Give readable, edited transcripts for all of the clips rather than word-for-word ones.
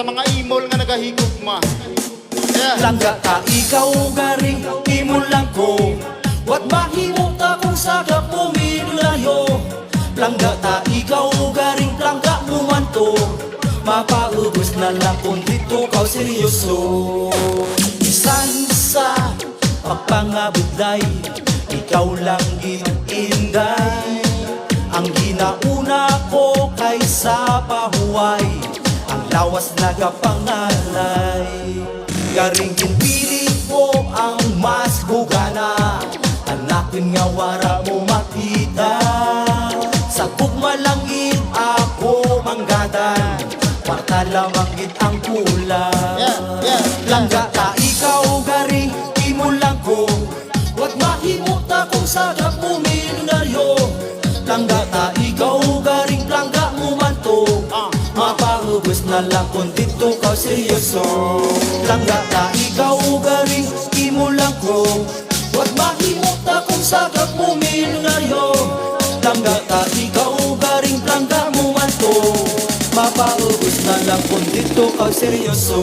sa mga imol nga nagahigugma. Yeah. Langga ka ikaw garing imol lang ko, wat mahimo ta kung sagap pumilayo. Langga ta ikaw garing langga mo man to, mapaubos na lang kung dito ka seryoso. Bisan sa pagpangabudlay, ikaw lang gininday. Ang ginauna ko kaysa pahuway, ang lawas nagapangalay. Garing pinili ko ang mas gugana, hanapin nga wara mo makita. Sa kugmalangit ako manggadan, kwarta lamangit ang kulang. Langga ka ikaw garing imol lang ko, wat mahimo ta kung sagap mo milyonaryo. Langga ta ikaw garing langga mo man to, mapaubos na lang kung dito ka seryoso. Langga ta ikaw garing imol lang ko, wat mahimo ta kung sagap mo milyonaryo. Langga ta ikaw garing langga mo man to, mapaubos na lang kung dito ka seryoso.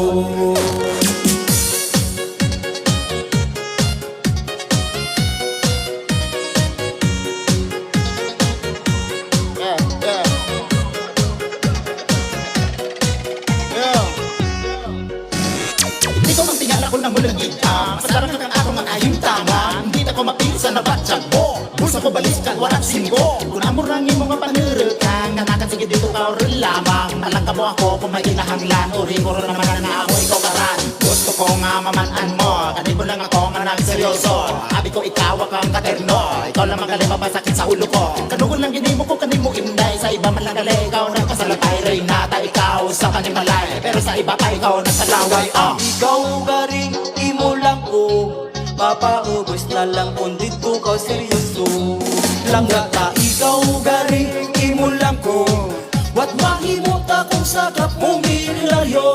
Dito mang tingala ko na mulang gitang, masarang kang ako ng ayong tama. Hindi na ko mapinsa na batyag mo, bulsa ko balis kag warak singgo. Kung amurangin mo nga panurutang, nanakan sige dito ka rin lamang. Malangka mo ako kung may kinahanglan, uri ko rin naman na ako ikaw karan. Gusto ko nga mamanaan mo, kanil mo lang ako nga nagseryoso. Abi ko ikaw akang katerno, ikaw lang magaling mapasakit sa ulo ko. Kanugon lang ginimo ko kanil mo inday, sa iba man lang gali ikaw nagpasalatay. Reynata ikaw sa kanimalay, pero sa iba pa ikaw nagsalaway. Ikaw garing imo lang ko, mapaubos na lang kung dito ka seryoso. Langga ta ikaw garing imo lang ko, wat mahimo ta kung sagap mo milyonaryo.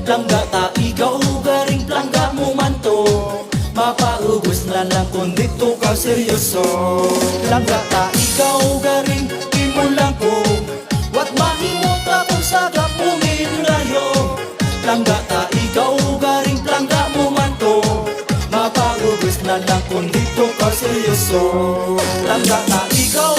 Langga ta ikaw garing langga mo man to, mapaubos na lang kung dito ka seryoso. Langga ta ikaw garing imo lang ko, wat mahimo ta kung sagap mo milyonaryo. Langga ta ikaw garing langga mo man to, mapaubos na lang kung dito ka seryoso. Langga ta ikaw